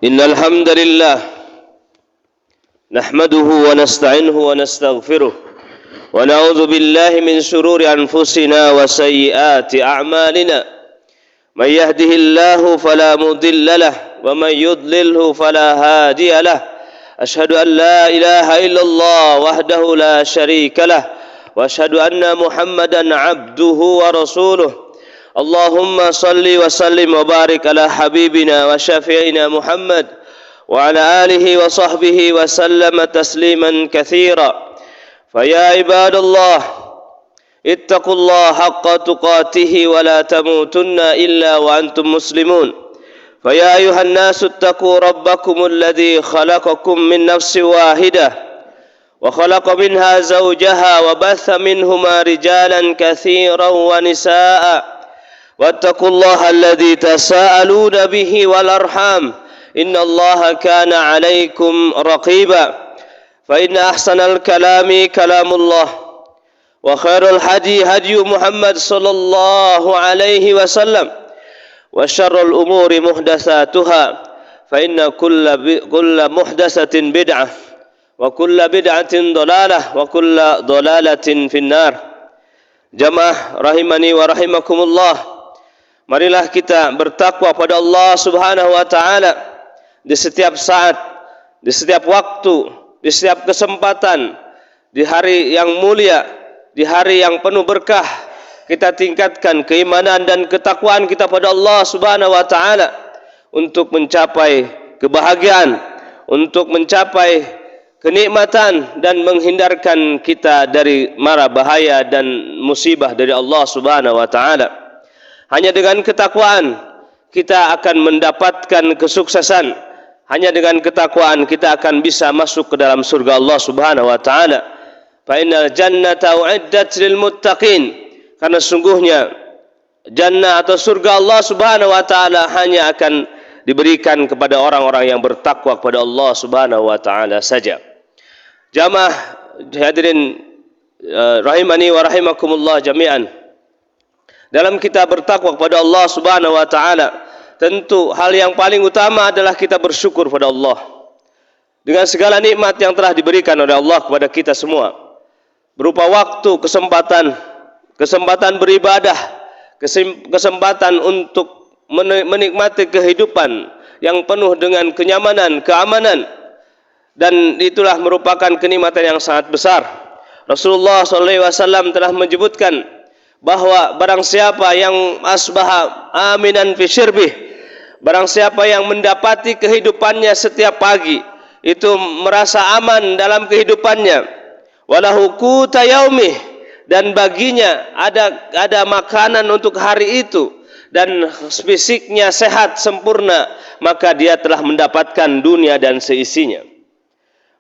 إن الحمد لله نحمده ونستعينه ونستغفره ونعوذ بالله من شرور أنفسنا وسيئات أعمالنا من يهده الله فلا مضل له ومن يضلله فلا هادي له أشهد أن لا إله إلا الله وحده لا شريك له وأشهد أن محمدا عبده ورسوله اللهم صل وسلم وبارك على حبيبنا وشفيعنا محمد وعلى آله وصحبه وسلم تسليما كثيرا فيا عباد الله اتقوا الله حق تقاته ولا تموتن إلا وأنتم مسلمون فيا أيها الناس اتقوا ربكم الذي خلقكم من نفس واحدة وخلق منها زوجها وبث منهما رجالا كثيرا ونساء واتقوا الله الذي تساءلون به والأرحام إن الله كان عليكم رقيبا فإن أحسن الكلام كلام الله وخير الهدي هدي محمد صلى الله عليه وسلم وشر الأمور محدثاتها فإن كل محدثة بدعة وكل بدعة ضلالة وكل ضلالة في النار. Jamaah rahimani wa rahimakumullah, marilah kita bertakwa pada Allah Subhanahu wa taala di setiap saat, di setiap waktu, di setiap kesempatan, di hari yang mulia, di hari yang penuh berkah. Kita tingkatkan keimanan dan ketakwaan kita pada Allah Subhanahu wa taala untuk mencapai kebahagiaan, untuk mencapai kenikmatan dan menghindarkan kita dari mara bahaya dan musibah dari Allah Subhanahu wa taala. Hanya dengan ketakwaan kita akan mendapatkan kesuksesan. Hanya dengan ketakwaan kita akan bisa masuk ke dalam surga Allah Subhanahu wa taala. Fa innal jannata uiddat lil muttaqin. Karena sungguhnya jannah atau surga Allah Subhanahu wa taala hanya akan diberikan kepada orang-orang yang bertakwa kepada Allah Subhanahu wa taala saja. Jamaah hadirin rahimani wa rahimakumullah jami'an. Dalam kita bertakwa kepada Allah Subhanahu wa taala, tentu hal yang paling utama adalah kita bersyukur pada Allah dengan segala nikmat yang telah diberikan oleh Allah kepada kita semua, berupa waktu, kesempatan beribadah, kesempatan untuk menikmati kehidupan yang penuh dengan kenyamanan, keamanan. Dan itulah merupakan kenikmatan yang sangat besar. Rasulullah SAW telah menyebutkan bahwa barang siapa yang asbaha aminan fi syirbih, barang siapa yang mendapati kehidupannya setiap pagi itu merasa aman dalam kehidupannya, walahu quta yaumih, dan baginya ada makanan untuk hari itu, dan fisiknya sehat sempurna, maka dia telah mendapatkan dunia dan seisinya.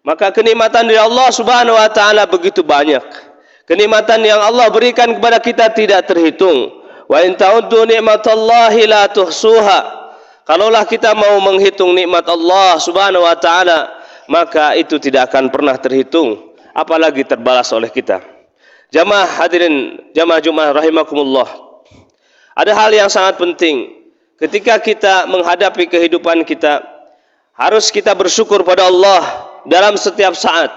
Maka kenikmatan dari Allah Subhanahu wa taala begitu banyak. Kenikmatan yang Allah berikan kepada kita tidak terhitung. Wa in ta'uddu ni'matallahi la tuhsuha. Kalaulah kita mau menghitung nikmat Allah Subhanahu wa taala, maka itu tidak akan pernah terhitung, apalagi terbalas oleh kita. Jamaah hadirin, jamaah Jumat rahimakumullah. Ada hal yang sangat penting ketika kita menghadapi kehidupan kita, harus kita bersyukur pada Allah dalam setiap saat,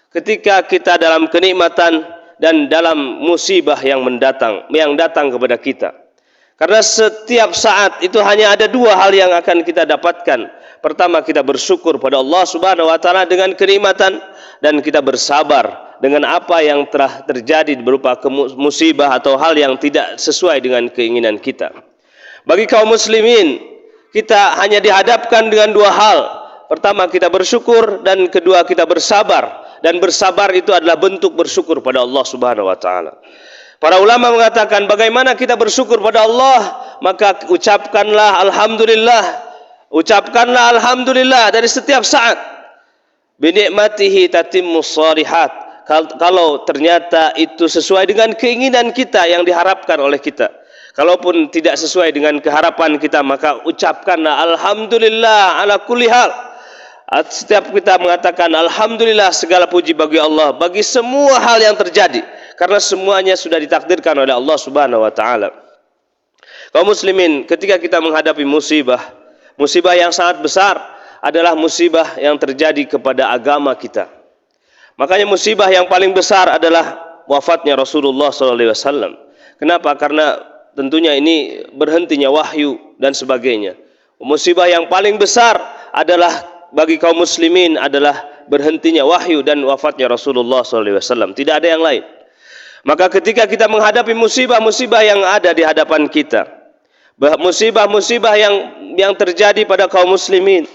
ketika kita dalam kenikmatan dan dalam musibah yang datang kepada kita. Karena setiap saat itu hanya ada dua hal yang akan kita dapatkan. Pertama, kita bersyukur pada Allah Subhanahu wa taala dengan kenikmatan, dan kita bersabar dengan apa yang telah terjadi berupa musibah atau hal yang tidak sesuai dengan keinginan kita. Bagi kaum muslimin, kita hanya dihadapkan dengan dua hal. Pertama, kita bersyukur, dan kedua, kita bersabar. Dan bersabar itu adalah bentuk bersyukur pada Allah Subhanahu wa taala. Para ulama mengatakan bagaimana kita bersyukur pada Allah, maka ucapkanlah alhamdulillah. Ucapkanlah alhamdulillah dari setiap saat. Bi ni'matihi tatimmus shalihat. Kalau ternyata itu sesuai dengan keinginan kita yang diharapkan oleh kita. Kalaupun tidak sesuai dengan keharapan kita, maka ucapkanlah alhamdulillah ala kulli hal. Setiap kita mengatakan alhamdulillah, segala puji bagi Allah bagi semua hal yang terjadi, karena semuanya sudah ditakdirkan oleh Allah Subhanahu wa taala. Kaum muslimin, ketika kita menghadapi musibah yang sangat besar, adalah musibah yang terjadi kepada agama kita. Makanya musibah yang paling besar adalah wafatnya Rasulullah SAW. Kenapa? Karena tentunya ini berhentinya wahyu dan sebagainya. Musibah yang paling besar adalah bagi kaum muslimin adalah berhentinya wahyu dan wafatnya Rasulullah SAW. Tidak ada yang lain. Maka ketika kita menghadapi musibah-musibah yang ada di hadapan kita, musibah-musibah yang terjadi pada kaum muslimin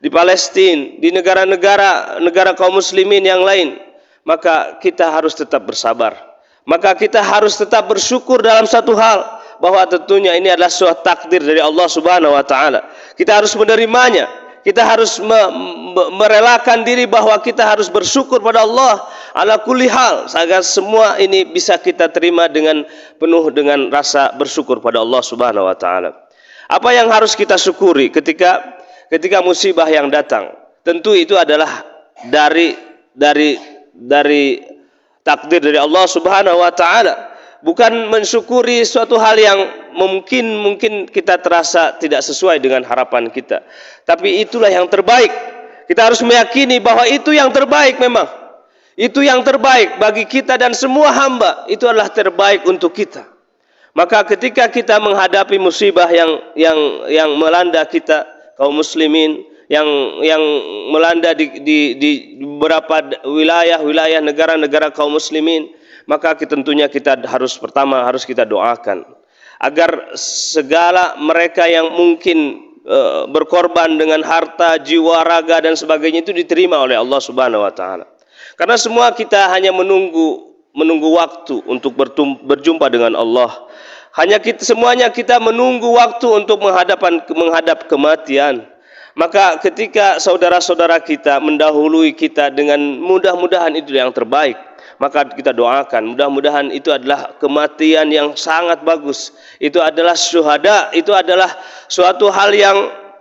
di Palestina, di negara kaum muslimin yang lain, maka kita harus tetap bersabar. Maka kita harus tetap bersyukur dalam satu hal, bahwa tentunya ini adalah suatu takdir dari Allah Subhanahu wa taala. Kita harus menerimanya. Kita harus merelakan diri bahwa kita harus bersyukur pada Allah ala kulli hal, agar semua ini bisa kita terima dengan penuh dengan rasa bersyukur pada Allah Subhanahu wa taala. Apa yang harus kita syukuri ketika musibah yang datang? Tentu itu adalah dari takdir dari Allah Subhanahu wa taala. Bukan mensyukuri suatu hal yang mungkin kita terasa tidak sesuai dengan harapan kita. Tapi itulah yang terbaik. Kita harus meyakini bahwa itu yang terbaik memang. Itu yang terbaik bagi kita dan semua hamba. Itu adalah terbaik untuk kita. Maka ketika kita menghadapi musibah yang melanda kita, kaum muslimin, yang melanda di beberapa wilayah negara-negara kaum muslimin, maka tentunya kita harus kita doakan agar segala mereka yang mungkin berkorban dengan harta, jiwa, raga dan sebagainya itu diterima oleh Allah Subhanahu wa taala. Karena semua kita hanya menunggu waktu untuk berjumpa dengan Allah. Semuanya kita menunggu waktu untuk menghadap kematian. Maka ketika saudara-saudara kita mendahului kita dengan mudah-mudahan itu yang terbaik, maka kita doakan mudah-mudahan itu adalah kematian yang sangat bagus, itu adalah syuhada, itu adalah suatu hal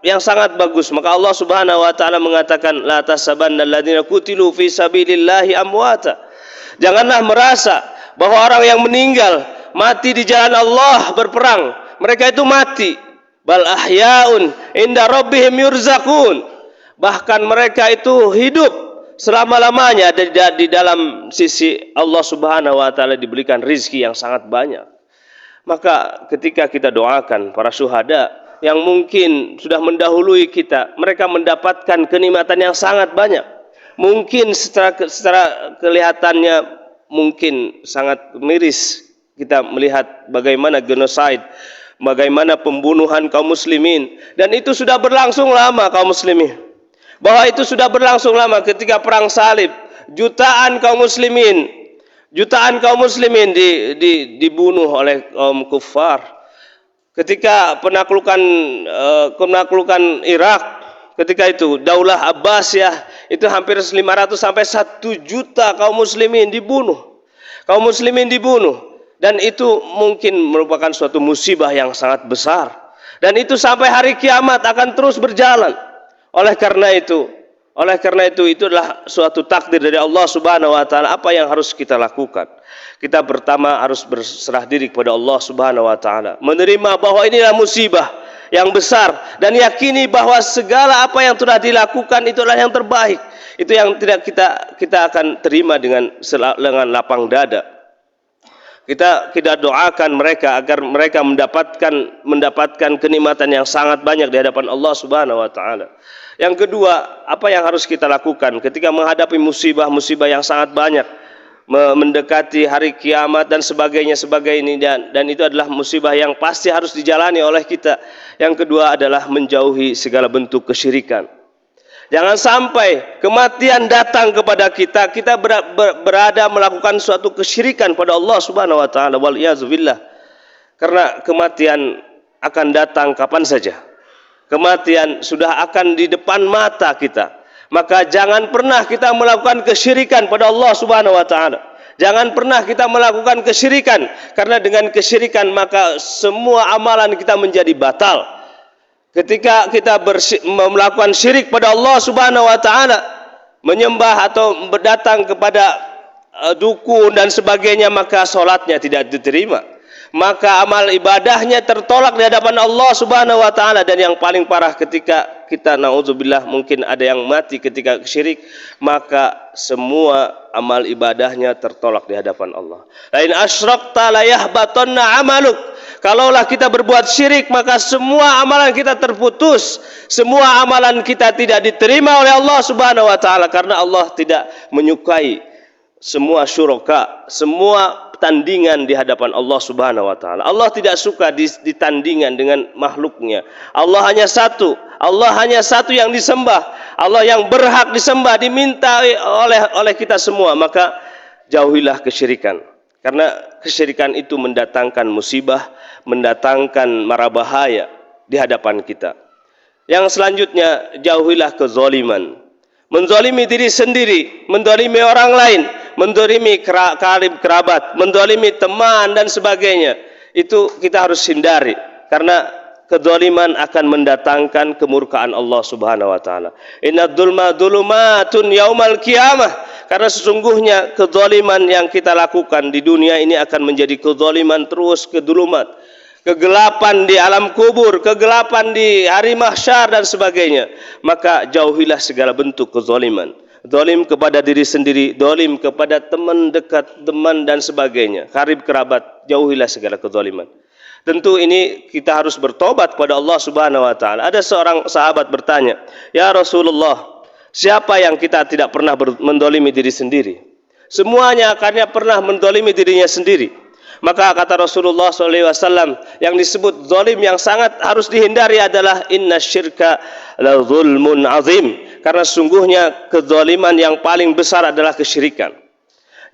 yang sangat bagus. Maka Allah Subhanahu wa taala mengatakan, la tasabanna alladziina qutilu fi sabilillahi amwata. Janganlah merasa bahwa orang yang meninggal mati di jalan Allah berperang mereka itu mati. Bal ahyaun inda rabbihim yurzaqun. Bahkan mereka itu hidup selama-lamanya di dalam sisi Allah Subhanahu wa taala, diberikan rizki yang sangat banyak. Maka ketika kita doakan para syuhada yang mungkin sudah mendahului kita, mereka mendapatkan kenikmatan yang sangat banyak. Mungkin secara kelihatannya mungkin sangat miris kita melihat bagaimana genocide, bagaimana pembunuhan kaum muslimin, dan itu sudah berlangsung lama kaum muslimin. Bahwa itu sudah berlangsung lama ketika perang salib, jutaan kaum muslimin dibunuh oleh kaum kufar. Ketika penaklukan Irak, ketika itu Daulah Abbasiyah itu hampir 500 sampai 1 juta kaum muslimin dibunuh. Kaum muslimin dibunuh, dan itu mungkin merupakan suatu musibah yang sangat besar. Dan itu sampai hari kiamat akan terus berjalan. Oleh karena itu adalah suatu takdir dari Allah Subhanahu wa taala. Apa yang harus kita lakukan? Kita pertama harus berserah diri kepada Allah Subhanahu wa taala, menerima bahwa inilah musibah yang besar dan yakini bahwa segala apa yang telah dilakukan itu adalah yang terbaik. Itu yang tidak kita akan terima dengan lapang dada. Kita doakan mereka agar mereka mendapatkan kenikmatan yang sangat banyak di hadapan Allah Subhanahu wa taala. Yang kedua, apa yang harus kita lakukan ketika menghadapi musibah-musibah yang sangat banyak, mendekati hari kiamat dan sebagainya dan itu adalah musibah yang pasti harus dijalani oleh kita. Yang kedua adalah menjauhi segala bentuk kesyirikan. Jangan sampai kematian datang kepada kita berada melakukan suatu kesyirikan pada Allah Subhanahu wa taala, wal iazubillah. Karena kematian akan datang kapan saja. Kematian sudah akan di depan mata kita. Maka jangan pernah kita melakukan kesyirikan pada Allah Subhanahu wa taala. Jangan pernah kita melakukan kesyirikan, karena dengan kesyirikan maka semua amalan kita menjadi batal. Ketika kita melakukan syirik pada Allah Subhanahu wa taala, menyembah atau berdatang kepada dukun dan sebagainya, maka salatnya tidak diterima. maka amal ibadahnya tertolak di hadapan Allah Subhanahu wa taala. Dan yang paling parah ketika kita naudzubillah mungkin ada yang mati ketika syirik, maka semua amal ibadahnya tertolak di hadapan Allah. Lain asyrakta la yahbatanna amaluk. Kalaulah kita berbuat syirik, maka semua amalan kita terputus. Semua amalan kita tidak diterima oleh Allah Subhanahu wa taala, karena Allah tidak menyukai semua syuraka, semua tandingan di hadapan Allah Subhanahu wa taala. Allah tidak suka ditandingan dengan makhluknya. Allah hanya satu. Allah hanya satu yang disembah. Allah yang berhak disembah, diminta oleh kita semua. Maka jauhilah kesyirikan. Karena kesyirikan itu mendatangkan musibah, mendatangkan mara bahaya di hadapan kita. Yang selanjutnya, jauhilah kezaliman. Menzalimi diri sendiri, menzalimi orang lain, menzalimi karib kerabat, menzalimi teman dan sebagainya. Itu kita harus hindari, karena kezaliman akan mendatangkan kemurkaan Allah Subhanahu wa taala. Innad dzulma dzulumatun yaumal qiyamah. Karena sesungguhnya kezaliman yang kita lakukan di dunia ini akan menjadi kezaliman terus, kedulumat, kegelapan di alam kubur, kegelapan di hari mahsyar dan sebagainya. Maka jauhilah segala bentuk kezaliman. Zalim kepada diri sendiri, zalim kepada teman dekat, teman dan sebagainya, karib kerabat, jauhilah segala kezaliman. Tentu ini kita harus bertobat kepada Allah Subhanahu wa taala. Ada seorang sahabat bertanya, "Ya Rasulullah, siapa yang kita tidak pernah mendolimi diri sendiri? Semuanya akhirnya pernah mendolimi dirinya sendiri." Maka kata Rasulullah SAW, yang disebut zalim yang sangat harus dihindari adalah inna syirka la zulmun azim. Karena sungguhnya kezaliman yang paling besar adalah kesyirikan.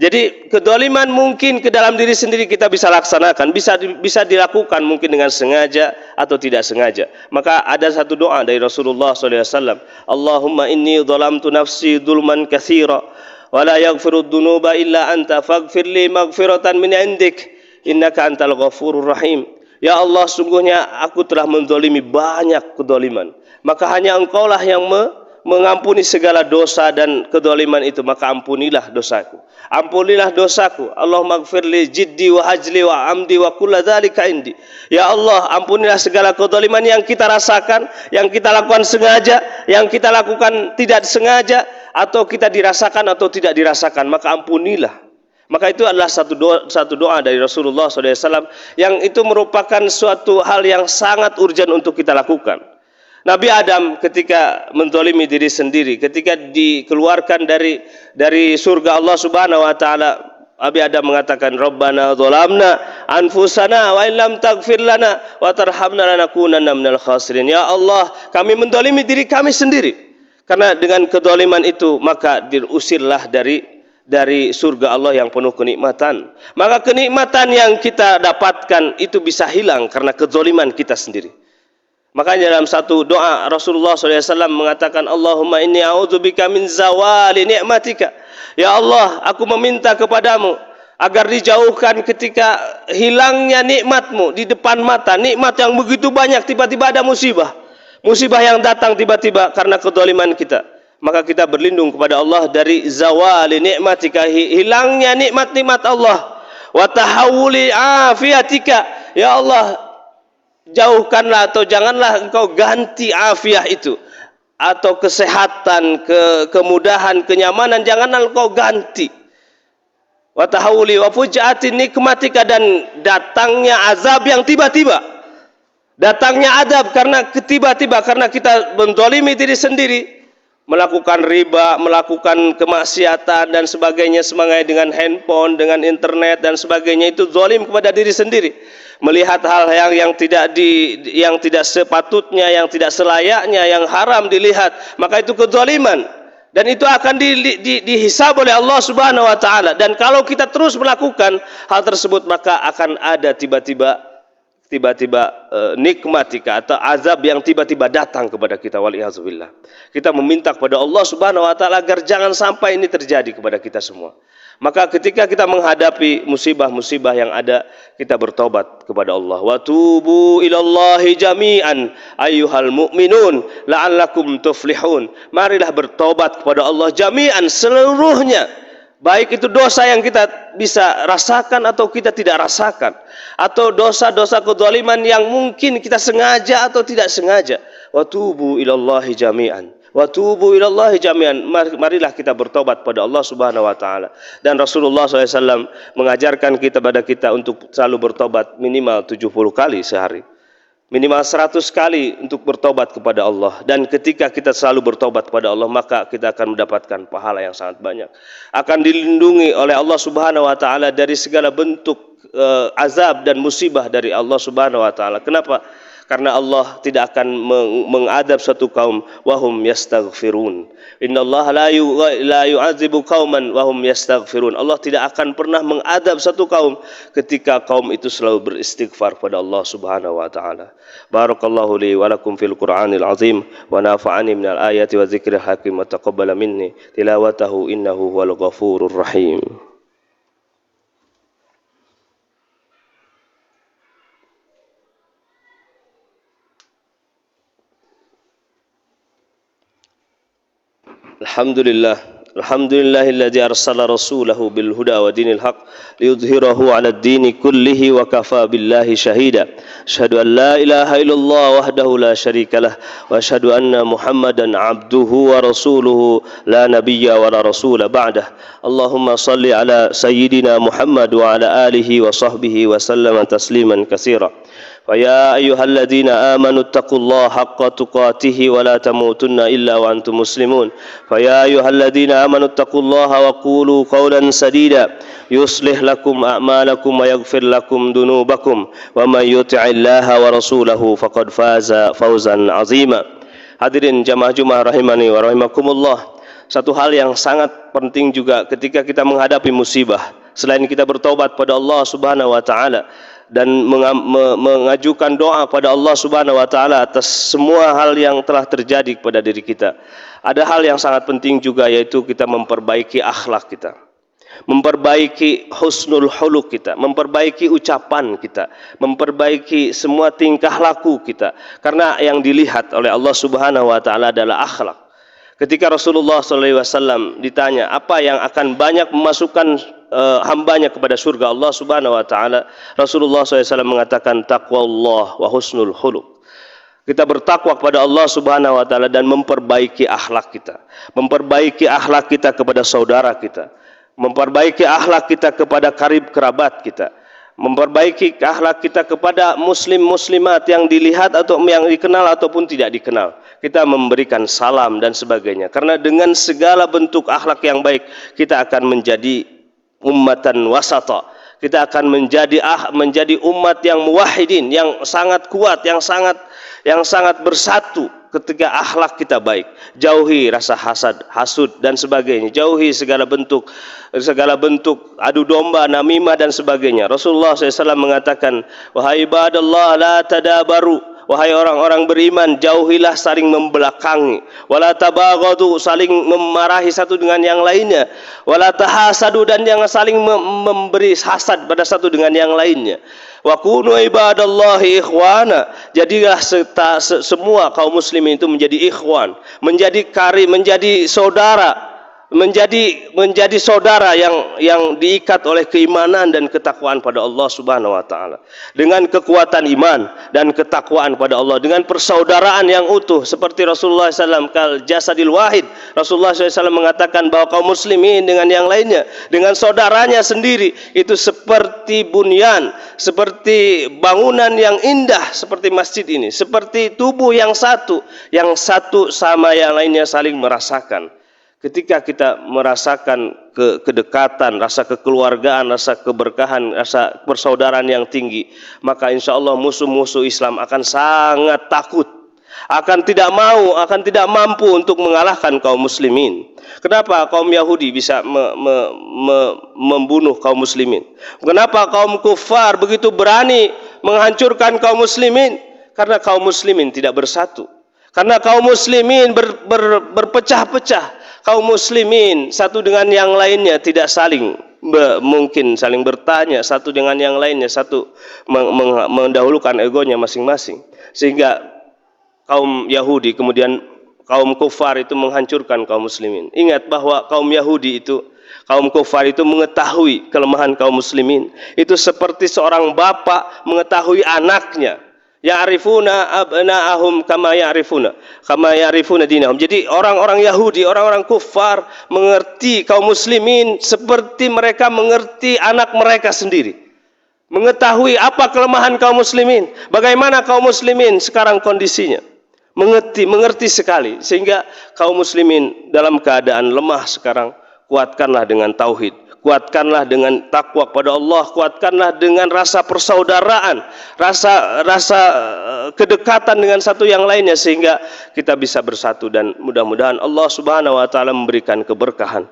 Jadi kezaliman mungkin ke dalam diri sendiri kita bisa laksanakan, bisa dilakukan mungkin dengan sengaja atau tidak sengaja. Maka ada satu doa dari Rasulullah SAW, Allahumma inni zalamtu nafsi dzulman katsira wa la yaghfiru dzunuba illa anta faghfir li maghfiratan min indik innaka antal ghafurur rahim. Ya Allah, sungguhnya aku telah menzalimi banyak kezaliman, maka hanya Engkaulah yang mengampuni segala dosa dan kezaliman itu, maka ampunilah dosaku. Ampunilah dosaku. Allahumma ighfirli jiddi wa hajli wa amdi wa kulla dzalika indi. Ya Allah, ampunilah segala kezaliman yang kita rasakan, yang kita lakukan sengaja, yang kita lakukan tidak sengaja, atau kita dirasakan atau tidak dirasakan, maka ampunilah. Maka itu adalah satu doa dari Rasulullah SAW yang itu merupakan suatu hal yang sangat urgent untuk kita lakukan. Nabi Adam ketika menzalimi diri sendiri, ketika dikeluarkan dari surga Allah Subhanahu wa taala, Nabi Adam mengatakan, Rabbana dzalamna anfusana wa illam taghfir lana wa tarhamna lanakunanna minal khasirin. Ya Allah, kami menzalimi diri kami sendiri. Karena dengan kezaliman itu maka diusirlah dari surga Allah yang penuh kenikmatan. Maka kenikmatan yang kita dapatkan itu bisa hilang karena kezaliman kita sendiri. Makanya dalam satu doa Rasulullah SAW mengatakan, Allahumma inni a'udzubika min zawali ni'matika. Ya Allah, aku meminta kepadamu agar dijauhkan ketika hilangnya nikmatmu di depan mata. Nikmat yang begitu banyak, tiba-tiba ada musibah. Musibah yang datang tiba-tiba karena kezaliman kita. Maka kita berlindung kepada Allah dari zawali ni'matika, hilangnya nikmat-nikmat Allah. Wa tahawuli afiatika. Ya Allah, jauhkanlah atau janganlah Engkau ganti afiah itu, atau kesehatan, kemudahan, kenyamanan, janganlah Engkau ganti. Wa tahawuli wa fujaati nikmatika, dan datangnya azab yang tiba-tiba. Datangnya azab karena tiba-tiba, karena kita menzalimi diri sendiri, melakukan riba, melakukan kemaksiatan dan sebagainya, semangat dengan handphone, dengan internet dan sebagainya, itu zalim kepada diri sendiri. Melihat hal yang tidak sepatutnya, yang tidak selayaknya, yang haram dilihat, maka itu kezaliman, dan itu akan dihisab oleh Allah Subhanahu wa taala. Dan kalau kita terus melakukan hal tersebut, maka akan ada tiba-tiba nikmatika, atau azab yang tiba-tiba datang kepada kita, waliyazubillah. Kita meminta kepada Allah Subhanahu wa taala agar jangan sampai ini terjadi kepada kita semua. Maka ketika kita menghadapi musibah-musibah yang ada, kita bertobat kepada Allah. Wa tubu ilallahi jami'an ayyuhal mu'minun la'allakum tuflihun. Marilah bertobat kepada Allah jami'an, seluruhnya. Baik itu dosa yang kita bisa rasakan atau kita tidak rasakan, atau dosa-dosa kezaliman yang mungkin kita sengaja atau tidak sengaja. Wa tubu ilallahi jami'an. Wa tubu ilallahi jami'an. Marilah kita bertobat pada Allah Subhanahu wa taala. Dan Rasulullah SAW mengajarkan pada kita untuk selalu bertobat minimal 70 kali sehari. Minimal 100 kali untuk bertobat kepada Allah. Dan ketika kita selalu bertobat kepada Allah, maka kita akan mendapatkan pahala yang sangat banyak. Akan dilindungi oleh Allah Subhanahu wa taala dari segala bentuk azab dan musibah dari Allah Subhanahu wa taala. Kenapa? Karena Allah tidak akan mengadab satu kaum wahum yastaghfirun. Innallaha la yu'adzibu qauman wahum yastaghfirun. Allah tidak akan pernah mengadab satu kaum ketika kaum itu selalu beristighfar pada Allah Subhanahu wa taala. Barakallahu li wa lakum fil Qur'anil azim wa nafa'ani minal ayati wa dzikril hakim wa taqabbala minni tilawatahu innahu huwal ghafurur rahim. Alhamdulillahilladzi arsala rasulahu bil huda wa dinil haq liyudhhirahu 'alad dini kullihi wa kafa billahi shahida. Asyhadu an la ilaha illallah wahdahu la syarikalah wa asyhadu anna Muhammadan 'abduhu wa rasuluhu la nabiyya wa la rasula ba'dah. Allahumma shalli ala sayyidina Muhammad wa ala alihi wa sahbihi wa sallama tasliman katsira. فيا أيها الذين آمنوا اتقوا الله حق تقاته ولا تموتن إلا وأنتم مسلمون فيا أيها الذين آمنوا اتقوا الله وقولوا قولا سديدا يصلح لكم أعمالكم ويغفر لكم ذنوبكم ومن يطع الله ورسوله فقد فاز فوزا عظيما. Hadirin jamaah Jumat rahimani wa rahimakumullah. Satu hal yang sangat penting juga ketika kita menghadapi musibah, selain kita bertaubat pada Allah Subhanahu wa taala dan mengajukan doa pada Allah Subhanahu wa taala atas semua hal yang telah terjadi kepada diri kita. Ada hal yang sangat penting juga, yaitu kita memperbaiki akhlak kita. Memperbaiki husnul huluk kita, memperbaiki ucapan kita, memperbaiki semua tingkah laku kita. Karena yang dilihat oleh Allah Subhanahu wa taala adalah akhlak. Ketika Rasulullah SAW ditanya apa yang akan banyak memasukkan hambanya kepada surga Allah Subhanahu wa taala, Rasulullah SAW mengatakan taqwallah wa husnul khuluq. Kita bertakwa kepada Allah Subhanahu wa taala dan memperbaiki akhlak kita. Memperbaiki akhlak kita kepada saudara kita. Memperbaiki akhlak kita kepada karib kerabat kita. Memperbaiki akhlak kita kepada muslim-muslimat yang dilihat atau yang dikenal ataupun tidak dikenal. Kita memberikan salam dan sebagainya. Karena dengan segala bentuk akhlak yang baik, kita akan menjadi ummatan wasata. Kita akan menjadi umat yang muwahhidin, yang sangat kuat, yang sangat bersatu ketika akhlak kita baik. Jauhi rasa hasud dan sebagainya. Jauhi segala bentuk adu domba, namimah dan sebagainya. Rasulullah SAW mengatakan, wahai ibadallah la tadabaru. Wahai orang-orang beriman, jauhilah saling membelakangi. Wala tabaghadu, saling memarahi satu dengan yang lainnya. Wala tahasadu, dan jangan saling memberi hasad pada satu dengan yang lainnya. Wa kunu ibadallahi ikhwana. Jadilah semua kaum muslimin itu menjadi ikhwan, menjadi menjadi saudara. Menjadi saudara yang diikat oleh keimanan dan ketakwaan pada Allah Subhanahu wa taala. Dengan kekuatan iman dan ketakwaan pada Allah, dengan persaudaraan yang utuh seperti Rasulullah SAW kal jasadil wahid. Rasulullah SAW mengatakan bahwa kaum muslimin dengan yang lainnya, dengan saudaranya sendiri itu seperti bunyan, seperti bangunan yang indah seperti masjid ini, seperti tubuh yang satu sama yang lainnya saling merasakan. Ketika kita merasakan kedekatan, rasa kekeluargaan, rasa keberkahan, rasa persaudaraan yang tinggi, maka insya Allah musuh-musuh Islam akan sangat takut, akan tidak mampu untuk mengalahkan kaum muslimin. Kenapa kaum Yahudi bisa membunuh kaum muslimin? Kenapa kaum kufar begitu berani menghancurkan kaum muslimin? Karena kaum muslimin tidak bersatu. Karena kaum muslimin berpecah-pecah. Kaum muslimin satu dengan yang lainnya tidak mungkin saling bertanya satu dengan yang lainnya, satu mendahulukan egonya masing-masing, sehingga kaum Yahudi kemudian kaum kufar itu menghancurkan kaum muslimin. Ingat bahwa kaum Yahudi itu Kaum kufar itu mengetahui kelemahan kaum muslimin. Itu seperti seorang bapak mengetahui anaknya. Ya'rifuna abna'ahum kama ya'rifuna dinahum. Jadi orang-orang Yahudi, orang-orang kufar mengerti kaum muslimin seperti mereka mengerti anak mereka sendiri. Mengetahui apa kelemahan kaum muslimin, bagaimana kaum muslimin sekarang kondisinya. Mengerti sekali, sehingga kaum muslimin dalam keadaan lemah sekarang, kuatkanlah dengan tauhid, kuatkanlah dengan takwa kepada Allah, kuatkanlah dengan rasa persaudaraan, rasa kedekatan dengan satu yang lainnya, sehingga kita bisa bersatu. Dan mudah-mudahan Allah Subhanahu wa taala memberikan keberkahan,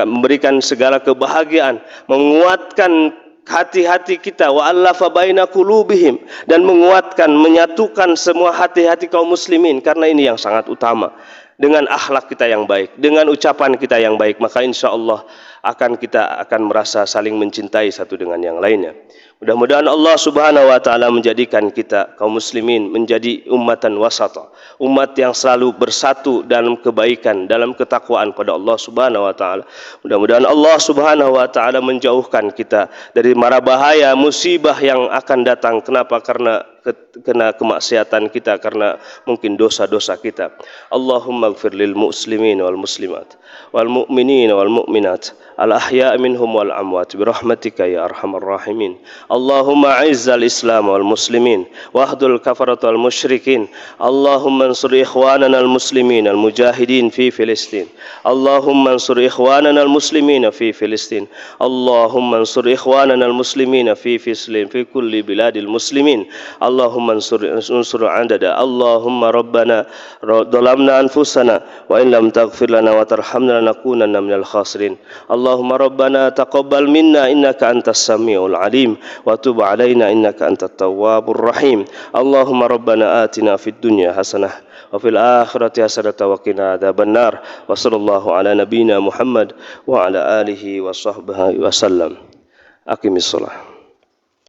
memberikan segala kebahagiaan, menguatkan hati-hati kita, wa allafa baina qulubihim, dan menguatkan, menyatukan semua hati-hati kaum muslimin, karena ini yang sangat utama. Dengan akhlak kita yang baik, dengan ucapan kita yang baik, maka insya Allah kita akan merasa saling mencintai satu dengan yang lainnya. Mudah-mudahan Allah Subhanahu wa taala menjadikan kita kaum muslimin menjadi ummatan wasata, umat yang selalu bersatu dalam kebaikan, dalam ketakwaan pada Allah Subhanahu wa taala. Mudah-mudahan Allah Subhanahu wa taala menjauhkan kita dari mara bahaya, musibah yang akan datang. Kenapa? Karena kemaksiatan kita, karena mungkin dosa-dosa kita. Allahumma ighfir lil muslimin wal muslimat wal mu'minin wal mu'minat al ahya' minhum wal amwat bi rahmatika ya arhamar rahimin. Allahumma a'izzal islam wal muslimin wahdul kafarat wal musyrikin. Allahumma ansur ikhwanana al muslimin al mujahidin fi Filistin. Allahumma ansur ikhwanana al muslimin fi Filistin. Allahumma ansur ikhwanana al muslimin fi Filistin fi kulli biladil muslimin. Allahumma ansur adada. Allahumma rabbana dhalamna anfusana wa in lam taghfir lana wa tarhamna lanakunanna minal khasirin. Allahumma rabbana taqabbal minna innaka antas samiul alim wa tub alaina innaka antat tawwabur rahim. Allahumma rabbana atina fid dunya hasanah wa fil akhirati hasanah wa qina adzabannar. Wa sallallahu ala nabiyyina Muhammad wa ala alihi wa sahbihi wa sallam. Aqimissalah.